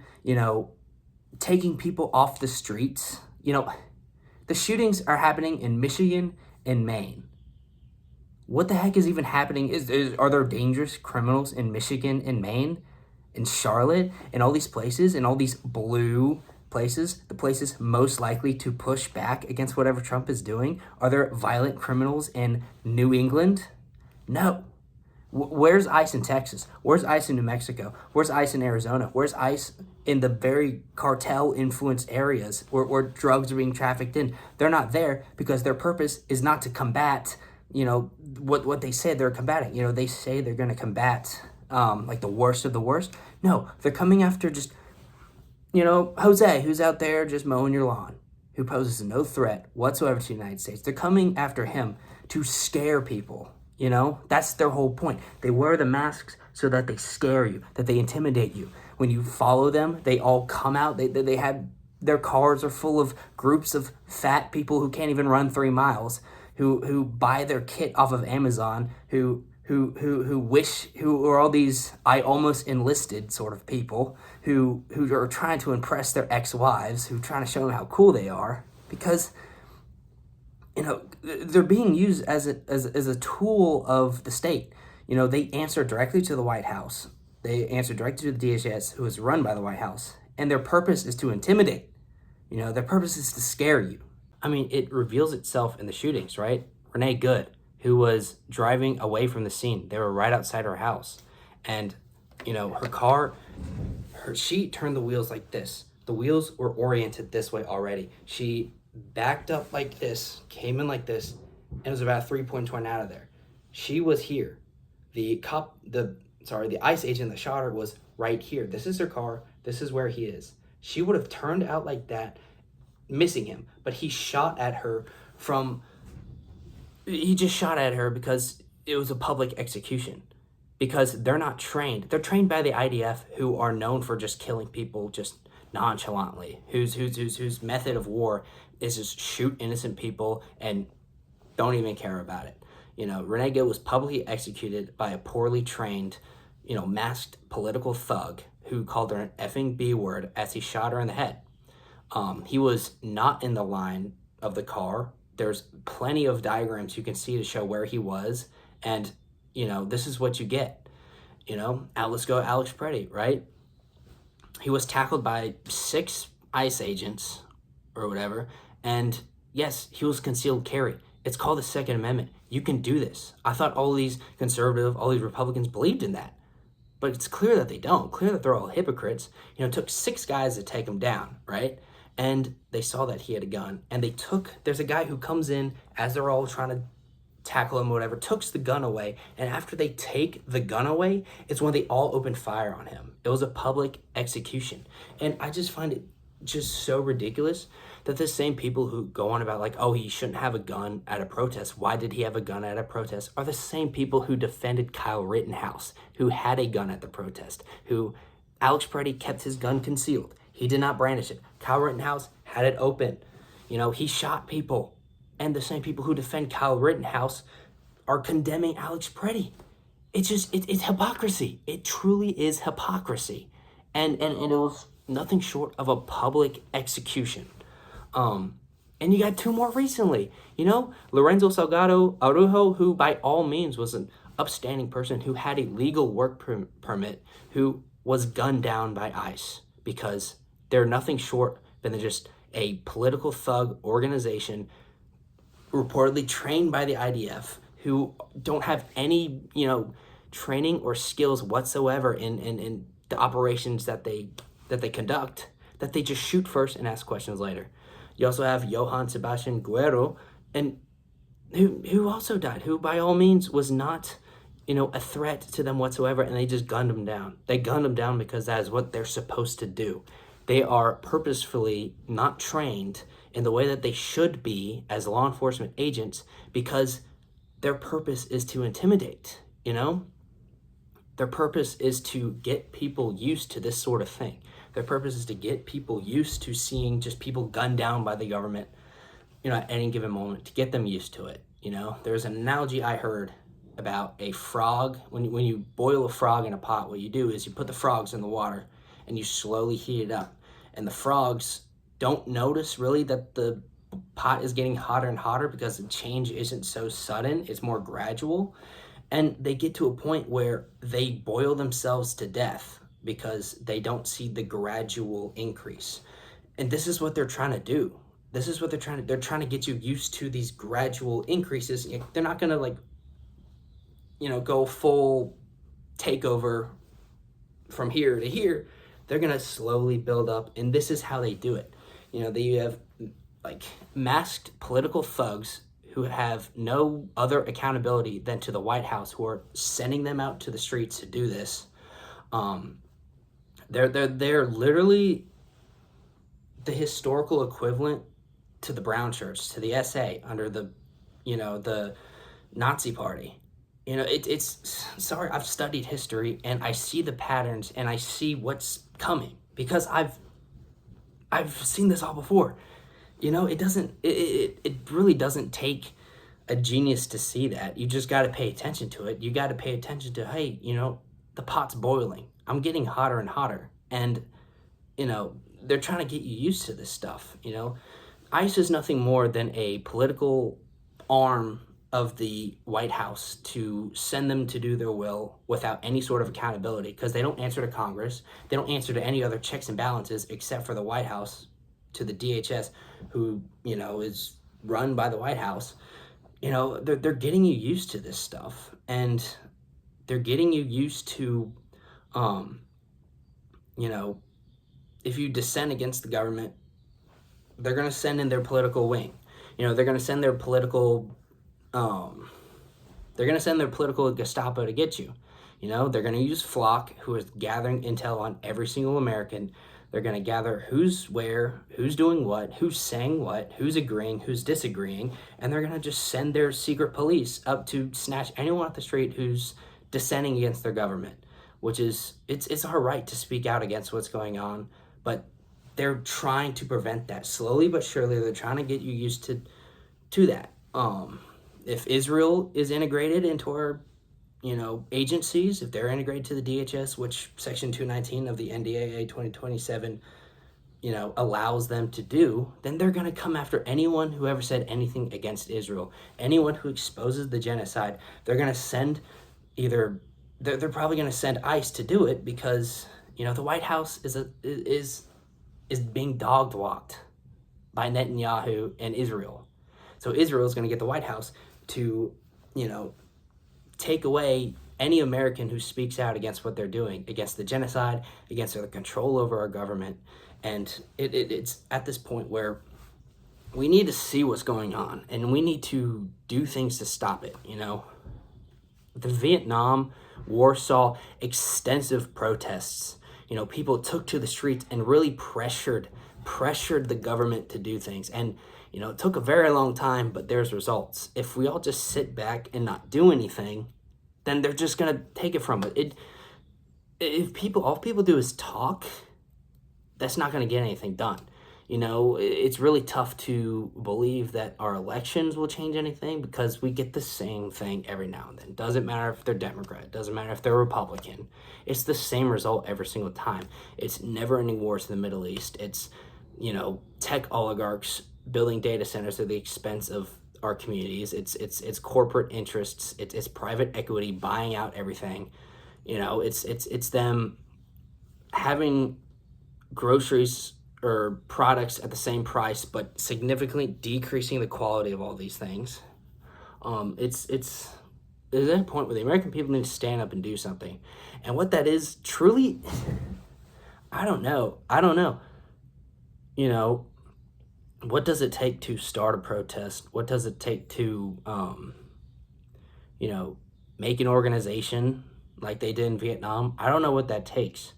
taking people off the streets, the shootings are happening in Michigan and Maine. What the heck is even happening? Are there dangerous criminals in Michigan and Maine, in Charlotte, and all these places, and all these blue places, the places most likely to push back against whatever Trump is doing? Are there violent criminals in New England? No. Where's ICE in Texas? Where's ICE in New Mexico? Where's ICE in Arizona? Where's ICE in the very cartel-influenced areas where drugs are being trafficked in? They're not there because their purpose is not to combat, what they say they're combating. They say they're going to combat like the worst of the worst. No, they're coming after just, Jose, who's out there just mowing your lawn, who poses no threat whatsoever to the United States. They're coming after him to scare people. That's their whole point. They wear the masks so that they scare you, that they intimidate you. When you follow them, they all come out. They have, their cars are full of groups of fat people who can't even run 3 miles, who buy their kit off of Amazon, who are all these I almost enlisted sort of people who are trying to impress their ex-wives, who are trying to show them how cool they are, because they're being used as a tool of the state. They answer directly to the White House. They answer directly to the DHS, who is run by the White House. And their purpose is to intimidate. Their purpose is to scare you. I mean, it reveals itself in the shootings, right? Renee Good, who was driving away from the scene. They were right outside her house. And, her car, she turned the wheels like this. The wheels were oriented this way already. She backed up like this, came in like this, and was about 3 points went out of there. She was here. The ICE agent that shot her was right here. This is her car. This is where he is. She would have turned out like that, missing him. But he shot at her he just shot at her because it was a public execution. Because they're not trained. They're trained by the IDF, who are known for just killing people just nonchalantly, whose method of war is just shoot innocent people and don't even care about it. Renee Gill was publicly executed by a poorly trained, masked political thug who called her an effing B word as he shot her in the head. He was not in the line of the car. There's plenty of diagrams you can see to show where he was, and this is what you get.
Let's go Alex Preddy, right? He was tackled by 6 ICE agents or whatever, and yes, he was concealed carry. It's called the Second Amendment. You can do this. I thought all these all these Republicans believed in that. But it's clear that they don't. Clear that they're all hypocrites. It took 6 guys to take him down, right? And they saw that he had a gun. And there's a guy who comes in as they're all trying to tackle him or whatever, takes the gun away. And after they take the gun away, it's when they all open fire on him. It was a public execution. And I just find it just so ridiculous that the same people who go on about like, oh, he shouldn't have a gun at a protest, why did he have a gun at a protest, are the same people who defended Kyle Rittenhouse, who had a gun at the protest, who Alex Preddy kept his gun concealed. He did not brandish it. Kyle Rittenhouse had it open. He shot people. And the same people who defend Kyle Rittenhouse are condemning Alex Preddy. It's hypocrisy. It truly is hypocrisy. And it was nothing short of a public execution. And you got 2 more recently. Lorenzo Salgado Arujo, who by all means was an upstanding person who had a legal work permit, who was gunned down by ICE because they're nothing short than just a political thug organization reportedly trained by the IDF who don't have any, training or skills whatsoever in the operations that they conduct, that they just shoot first and ask questions later. You also have Johann Sebastian Guerrero, and who also died, who by all means was not, a threat to them whatsoever, and they just gunned him down. They gunned him down because that is what they're supposed to do. They are purposefully not trained in the way that they should be as law enforcement agents because their purpose is to intimidate, Their purpose is to get people used to this sort of thing. Their purpose is to get people used to seeing just people gunned down by the government, at any given moment, to get them used to it, There's an analogy I heard about a frog. When you boil a frog in a pot, what you do is you put the frogs in the water and you slowly heat it up. And the frogs don't notice really that the pot is getting hotter and hotter because the change isn't so sudden, it's more gradual. And they get to a point where they boil themselves to death because they don't see the gradual increase. And this is what they're trying to do. They're trying to get you used to these gradual increases. They're not going to go full takeover from here to here. They're going to slowly build up, and this is how they do it. They have masked political thugs who have no other accountability than to the White House, who are sending them out to the streets to do this. They're literally the historical equivalent to the brown shirts, to the SA under the Nazi party. It's sorry, I've studied history and I see the patterns and I see what's coming because I've seen this all before. It really doesn't take a genius to see that. You just got to pay attention to it. You got to pay attention to, hey, the pot's boiling. I'm getting hotter and hotter. And, they're trying to get you used to this stuff. ICE is nothing more than a political arm of the White House to send them to do their will without any sort of accountability because they don't answer to Congress. They don't answer to any other checks and balances except for the White House, to the DHS, who, is run by the White House. They're getting you used to this stuff, and they're getting you used to, if you dissent against the government, they're going to send in their political wing. They're going to send their political Gestapo to get you. They're going to use Flock, who is gathering intel on every single American. They're going to gather who's where, who's doing what, who's saying what, who's agreeing, who's disagreeing, and they're going to just send their secret police up to snatch anyone off the street who's dissenting against their government, which is, it's our right to speak out against what's going on, but they're trying to prevent that slowly but surely. They're trying to get you used to that. If Israel is integrated into our, agencies, if they're integrated to the DHS, which Section 219 of the NDAA 2027, allows them to do, then they're going to come after anyone who ever said anything against Israel, anyone who exposes the genocide. They're going to send either they're probably going to send ICE to do it because, the White House is being dog walked by Netanyahu and Israel. So Israel is going to get the White House to, take away any American who speaks out against what they're doing, against the genocide, against their control over our government. And it's at this point where we need to see what's going on, and we need to do things to stop it. The Vietnam War saw extensive protests. People took to the streets and really pressured the government to do things. And, it took a very long time, but there's results. If we all just sit back and not do anything, then they're just going to take it from it. If all people do is talk, that's not going to get anything done. It's really tough to believe that our elections will change anything because we get the same thing every now and then. Doesn't matter if they're Democrat, doesn't matter if they're Republican. It's the same result every single time. It's never-ending wars in the Middle East. It's, tech oligarchs building data centers at the expense of our communities. It's corporate interests. It's private equity buying out everything. It's them having groceries or products at the same price, but significantly decreasing the quality of all these things. There's a point where the American people need to stand up and do something. And what that is truly, I don't know. What does it take to start a protest? What does it take to, make an organization like they did in Vietnam? I don't know what that takes.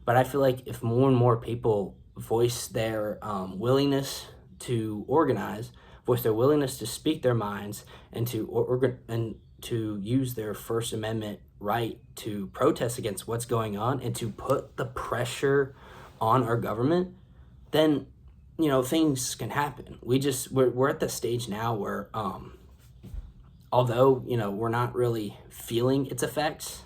But I feel like if more and more people voice their willingness to organize, voice their willingness to speak their minds, and to use their First Amendment right to protest against what's going on and to put the pressure on our government, then things can happen. We're at the stage now where although we're not really feeling its effects,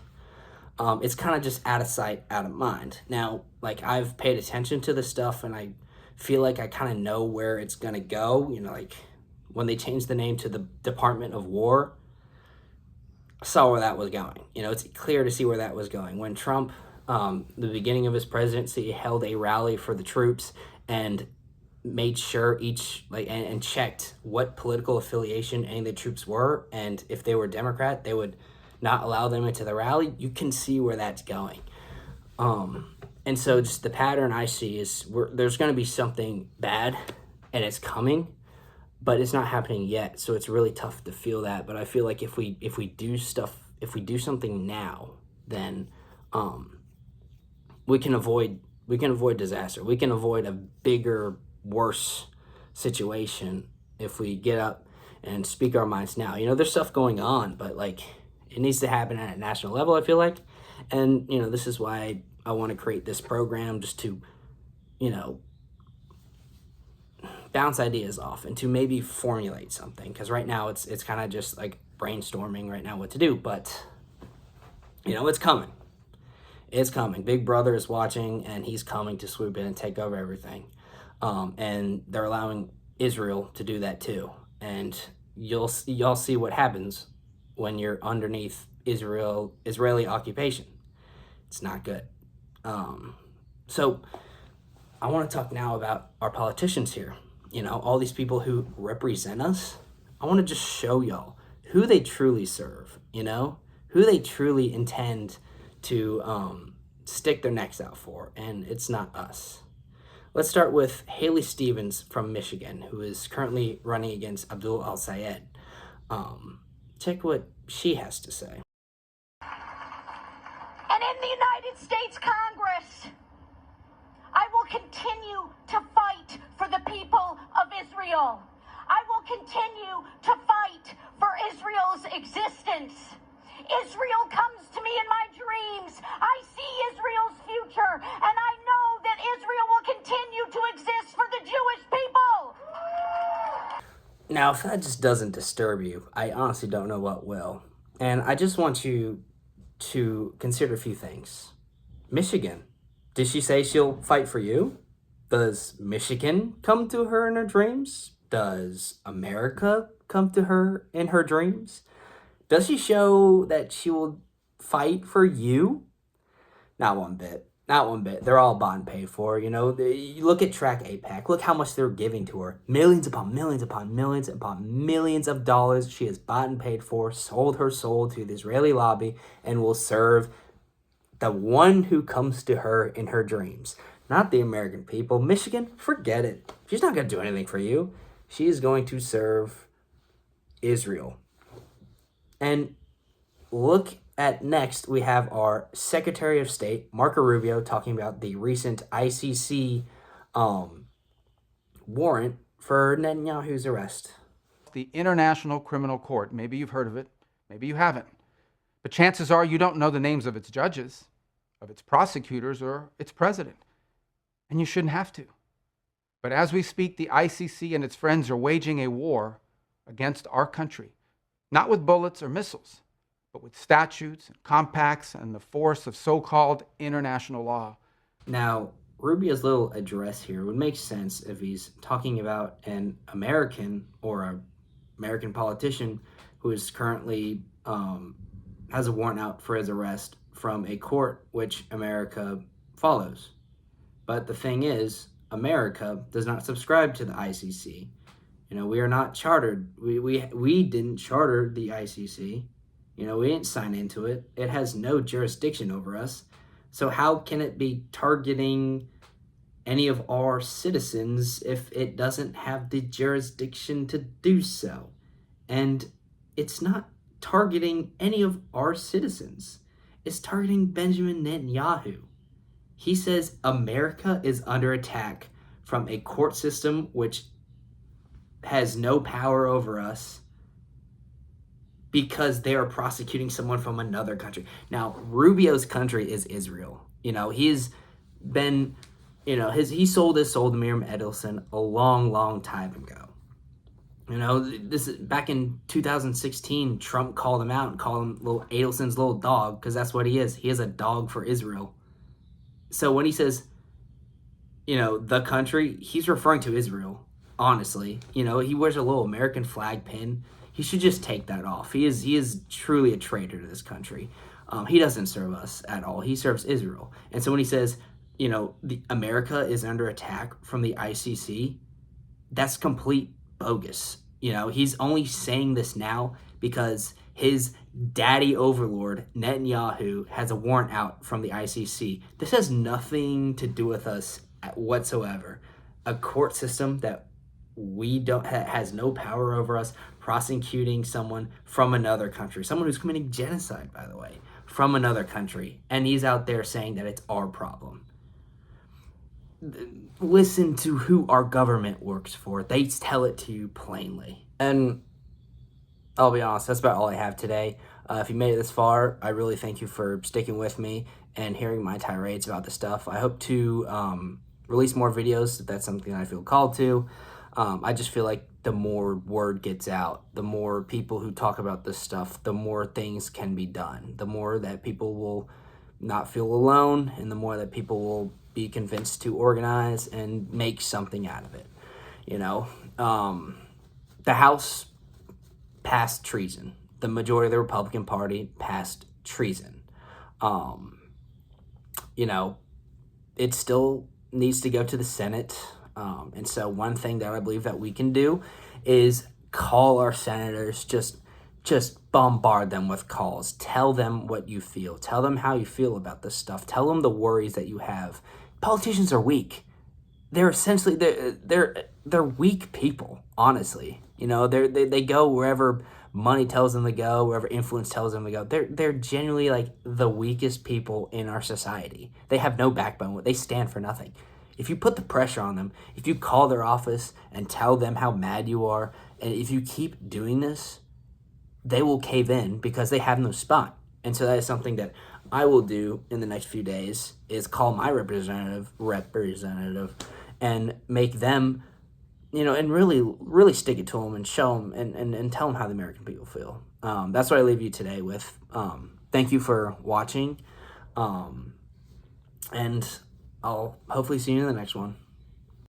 it's kind of just out of sight, out of mind. Now, like, I've paid attention to this stuff, and I feel like I kind of know where it's going to go. Like, when they changed the name to the Department of War, I saw where that was going. It's clear to see where that was going. When Trump, the beginning of his presidency, held a rally for the troops and made sure and checked what political affiliation any of the troops were, and if they were Democrat, they would not allow them into the rally. You can see where that's going. And so just the pattern I see is there's going to be something bad, and it's coming, but it's not happening yet. So it's really tough to feel that. But I feel like if we do something now, then we can avoid disaster. We can avoid a bigger, worse situation if we get up and speak our minds now. There's stuff going on, but it needs to happen at a national level, I feel like. And, this is why I want to create this program, just to, bounce ideas off and to maybe formulate something. Because right now it's kind of just like brainstorming right now what to do. But, it's coming. It's coming. Big Brother is watching, and he's coming to swoop in and take over everything. And they're allowing Israel to do that too. And y'all see what happens when you're underneath Israeli occupation. It's not good. So I want to talk now about our politicians here. All these people who represent us. I want to just show y'all who they truly serve, who they truly intend to stick their necks out for, and it's not us. Let's start with Haley Stevens from Michigan, who is currently running against Abdul al-Sayed. Check what she has to say.
And in the United States Congress, I will continue to fight for the people of Israel. I will continue to fight for Israel's existence. Israel comes to me in my dreams. I see Israel's future, and I know that Israel will continue to exist for the Jewish people.
Now, if that just doesn't disturb you, I honestly don't know what will. And I just want you to consider a few things. Michigan. Did she say she'll fight for you? Does Michigan come to her in her dreams? Does America come to her in her dreams? Does she show that she will
fight for you? Not one bit. Not one bit. They're all bought and paid for. You look at Track APAC. Look how much they're giving to her. Millions upon millions upon millions upon millions of dollars she has bought and paid for, sold her soul to the Israeli lobby, and will serve the one who comes to her in her dreams. Not the American people. Michigan, forget it. She's not going to do anything for you. She is going to serve Israel. And look at next, we have our Secretary of State, Marco Rubio, talking about the recent ICC warrant for Netanyahu's arrest.
The International Criminal Court. Maybe you've heard of it, maybe you haven't. But chances are you don't know the names of its judges, of its prosecutors, or its president. And you shouldn't have to. But as we speak, the ICC and its friends are waging a war against our country, not with bullets or missiles, but with statutes and compacts and the force of so-called international law.
Now, Rubio's little address here would make sense if he's talking about an American or an American politician who is currently has a warrant out for his arrest from a court which America follows. But the thing is, America does not subscribe to the ICC. We are not chartered. We didn't charter the ICC. We didn't sign into it. It has no jurisdiction over us. So how can it be targeting any of our citizens if it doesn't have the jurisdiction to do so? And it's not targeting any of our citizens. It's targeting Benjamin Netanyahu. He says America is under attack from a court system which has no power over us because they are prosecuting someone from another country. Now, Rubio's country is Israel. He's been, he sold his soul to Miriam Edelson a long, long time ago. This is back in 2016, Trump called him out and called him little Adelson's little dog, because that's what he is. He is a dog for Israel. So when he says, the country, he's referring to Israel, honestly. He wears a little American flag pin. He should just take that off. He is truly a traitor to this country. He doesn't serve us at all. He serves Israel. And so when he says, America is under attack from the ICC, that's complete bogus. He's only saying this now because his daddy overlord, Netanyahu, has a warrant out from the ICC. This has nothing to do with us whatsoever. A court system that we don't has no power over us, prosecuting someone from another country, someone who's committing genocide, by the way, from another country, and he's out there saying that it's our problem. Listen to who our government works for. They tell it to you plainly. And I'll be honest, that's about all I have today. If you made it this far, I really thank you for sticking with me and hearing my tirades about this stuff. I hope to release more videos if that's something I feel called to. I just feel like the more word gets out, the more people who talk about this stuff, the more things can be done, the more that people will not feel alone, and the more that people will be convinced to organize and make something out of it. The House passed treason. The majority of the Republican Party passed treason. It still needs to go to the Senate. And so one thing that I believe that we can do is call our senators, just bombard them with calls. Tell them what you feel. Tell them how you feel about this stuff. Tell them the worries that you have. Politicians are weak. They're essentially, they're weak people, honestly. They go wherever money tells them to go, wherever influence tells them to go. They're genuinely like the weakest people in our society. They have no backbone. They stand for nothing. If you put the pressure on them, if you call their office and tell them how mad you are, and if you keep doing this, they will cave in because they have no spot. And so that is something that I will do in the next few days, is call my representative, and make them, and really stick it to them and show them and tell them how the American people feel. That's what I leave you today with. Thank you for watching. And I'll hopefully see you in the next one.